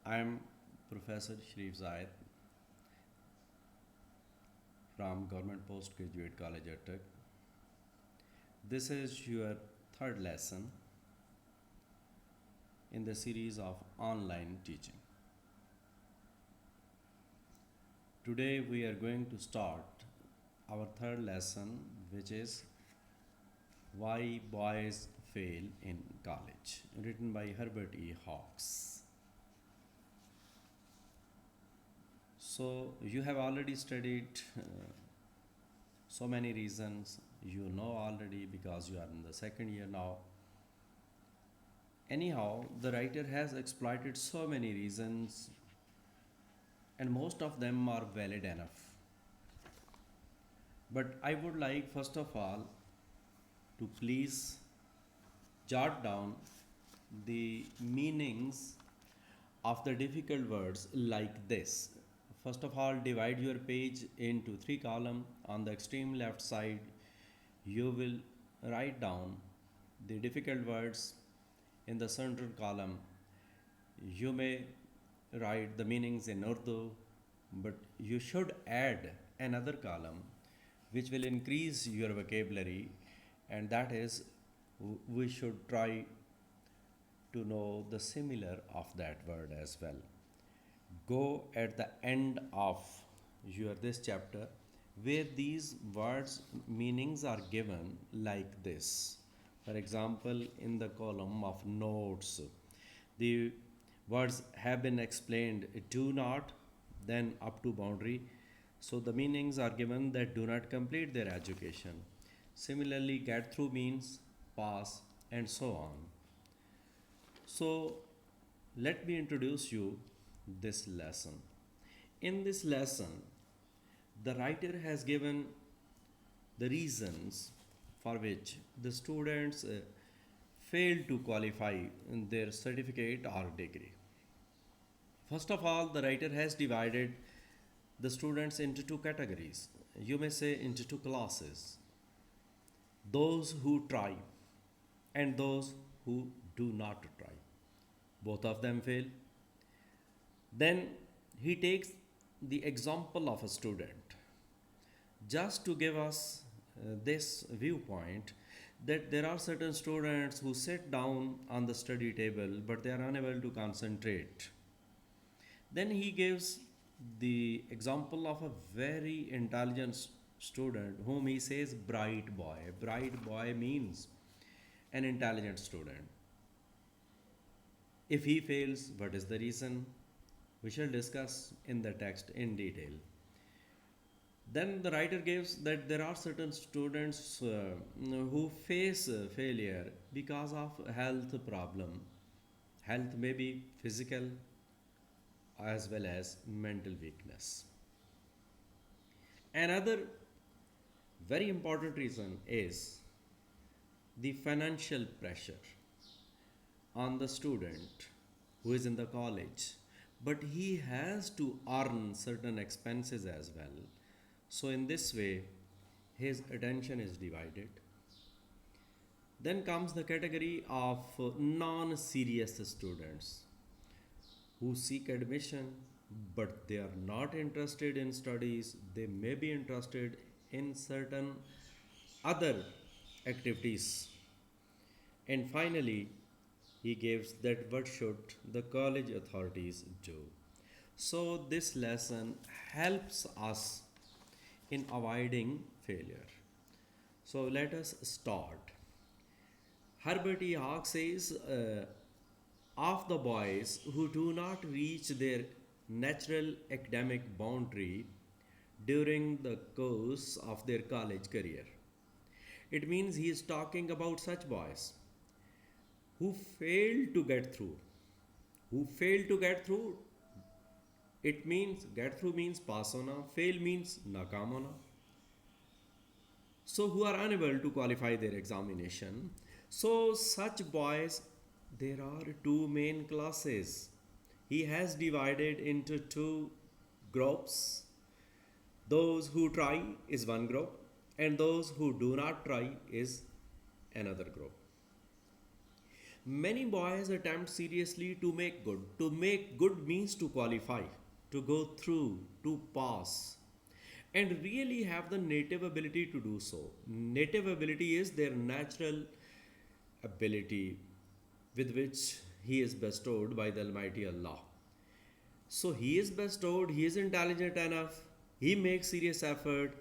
I am Professor Sharif Zayed from Government Postgraduate College at Tech. This is your third lesson in the series of online teaching. Today we are going to start our third lesson, which is Why Boys Fail in College, written by Herbert E. Hawks. So, you have already studied so many reasons, you know already because you are in the second year now. Anyhow, the writer has exploited so many reasons, and most of them are valid enough. But I would like, first of all, to please jot down the meanings of the difficult words like this. First of all, divide your page into three columns. On the extreme left side, you will write down the difficult words. In the central column, you may write the meanings in Urdu, but you should add another column which will increase your vocabulary, and that is we should try to know the similar of that word as well. Go at the end of your this chapter where these words meanings are given like this. For example, in the column of notes, the words have been explained do not, then up to boundary. So the meanings are given that do not complete their education. Similarly, get through means pass and so on. So let me introduce you this lesson. In this lesson, the writer has given the reasons for which the students fail to qualify in their certificate or degree. First of all, the writer has divided the students into two categories. You may say into two classes: those who try and those who do not try. Both of them fail. Then he takes the example of a student just to give us this viewpoint that there are certain students who sit down on the study table but they are unable to concentrate. Then he gives the example of a very intelligent student whom he says bright boy. Bright boy means an intelligent student. If he fails, what is the reason? We shall discuss in the text in detail. Then the writer gives that there are certain students who face failure because of health problem. Health may be physical as well as mental weakness. Another very important reason is the financial pressure on the student who is in the college, but he has to earn certain expenses as well. So, in this way, his attention is divided. Then comes the category of non serious students who seek admission but they are not interested in studies, they may be interested in certain other activities. And finally, he gives that what should the college authorities do. So, this lesson helps us in avoiding failure. So, let us start. Herbert E. Hawks says, of the boys who do not reach their natural academic boundary during the course of their college career. It means he is talking about such boys who fail to get through. Who fail to get through, it means get through means pass hona, fail means nakam hona. So, who are unable to qualify their examination. So, such boys, there are two main classes. He has divided into two groups. Those who try is one group, and those who do not try is another group. Many boys attempt seriously to make good. To make good means to qualify, to go through, to pass, and really have the native ability to do so. Native ability is their natural ability with which he is bestowed by the Almighty Allah. So he is bestowed, he is intelligent enough, he makes serious effort.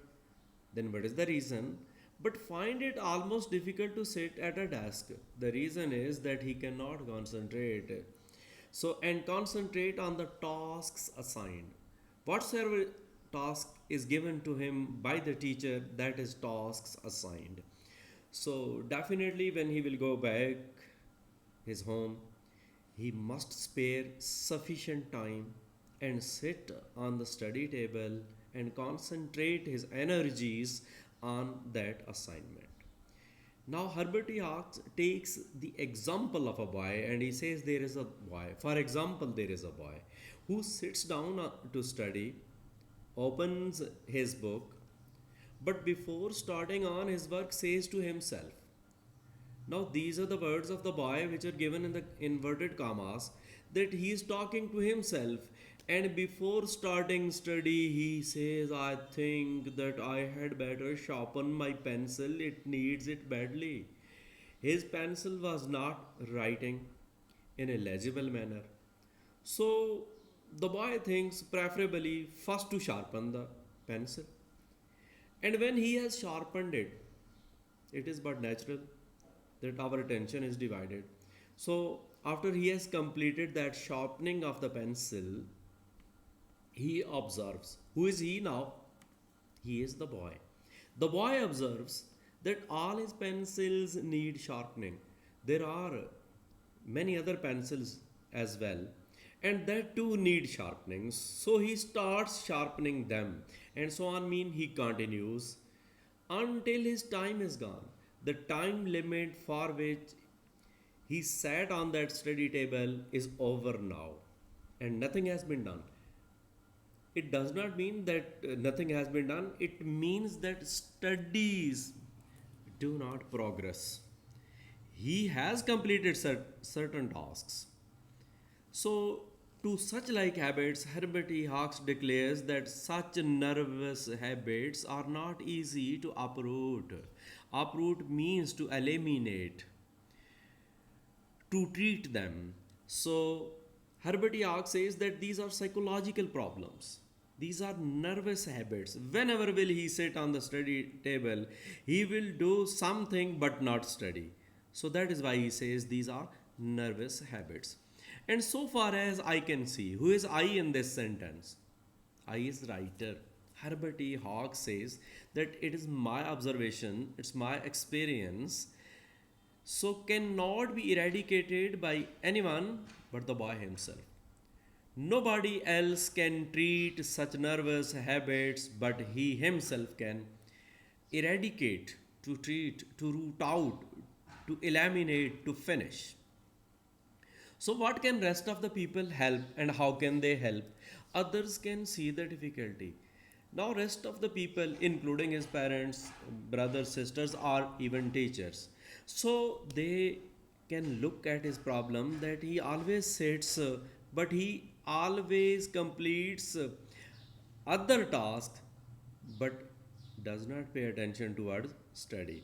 Then what is the reason? But find it almost difficult to sit at a desk. The reason is that he cannot concentrate. So and concentrate on the tasks assigned. Whatsoever task is given to him by the teacher, that is tasks assigned. So definitely when he will go back his home, he must spare sufficient time and sit on the study table and concentrate his energies on that assignment. Now, Herbert Hawks takes the example of a boy and he says there is a boy. For example, there is a boy who sits down to study, opens his book, but before starting on his work says to himself, now, these are the words of the boy which are given in the inverted commas, that he is talking to himself. And before starting study, he says, I think that I had better sharpen my pencil, it needs it badly. His pencil was not writing in a legible manner. So, the boy thinks preferably first to sharpen the pencil. And when he has sharpened it, it is but natural that our attention is divided. So, after he has completed that sharpening of the pencil, he observes. Who is he now? He is the boy. The boy observes that all his pencils need sharpening. There are many other pencils as well, and that too need sharpening. So he starts sharpening them, and so on. Mean he continues until his time is gone. The time limit for which he sat on that study table is over now, and nothing has been done. It does not mean that nothing has been done, it means that studies do not progress. He has completed certain tasks. So, to such like habits, Herbert E. Hawks declares that such nervous habits are not easy to uproot. Uproot means to eliminate, to treat them. So, Herbert E. Hawks says that these are psychological problems. These are nervous habits. Whenever will he sit on the study table, he will do something but not study. So that is why he says these are nervous habits. And so far as I can see, who is I in this sentence? I is writer. Herbert E. Hawks says that it is my observation, it's my experience, so cannot be eradicated by anyone but the boy himself. Nobody else can treat such nervous habits, but he himself can eradicate, to treat, to root out, to eliminate, to finish. So, what can rest of the people help and how can they help? Others can see the difficulty. Now, rest of the people, including his parents, brothers, sisters, or even teachers, so they can look at his problem that he always sits, but he always completes other tasks, but does not pay attention towards study.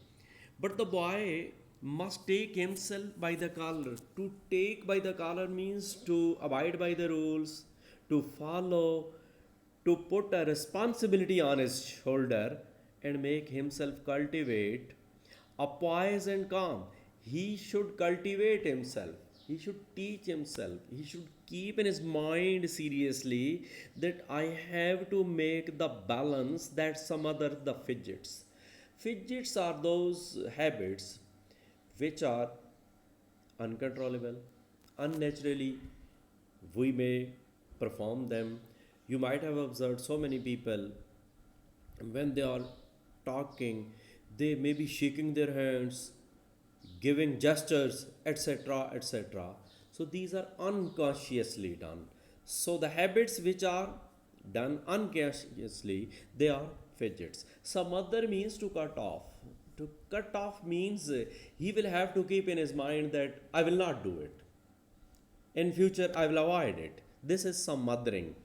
But the boy must take himself by the collar. To take by the collar means to abide by the rules, to follow, to put a responsibility on his shoulder and make himself cultivate a poise and calm. He should cultivate himself. He should teach himself. He should keep in his mind seriously that I have to make the balance that some other the fidgets. Fidgets are those habits which are uncontrollable, unnaturally we may perform them. You might have observed so many people when they are talking, they may be shaking their hands, giving gestures, etc. etc. So these are unconsciously done. So the habits which are done unconsciously, they are fidgets. Some other means to cut off, To cut off means he will have to keep in his mind that I will not do it. In future, I will avoid it. This is some mothering.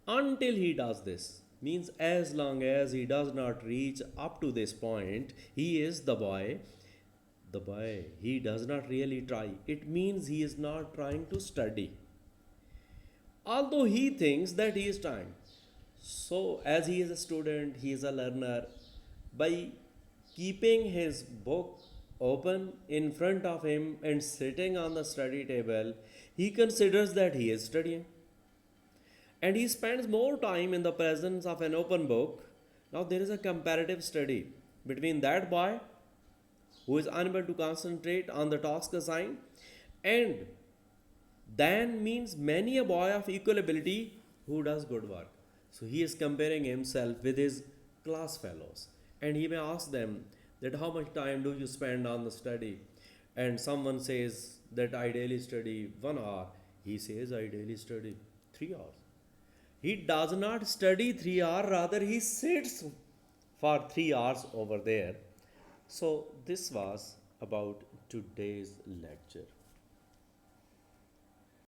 Until he does this, means as long as he does not reach up to this point, he is the boy. The boy, he does not really try. It means he is not trying to study. Although he thinks that he is trying. So, as he is a student, he is a learner. By keeping his book open in front of him and sitting on the study table, he considers that he is studying. And he spends more time in the presence of an open book. Now, there is a comparative study between that boy who is unable to concentrate on the task assigned and then means many a boy of equal ability who does good work. So he is comparing himself with his class fellows and he may ask them that how much time do you spend on the study, and someone says that I daily study 1 hour, he says I daily study 3 hours. He does not study 3 hours, rather he sits for 3 hours over there. So this was about today's lecture.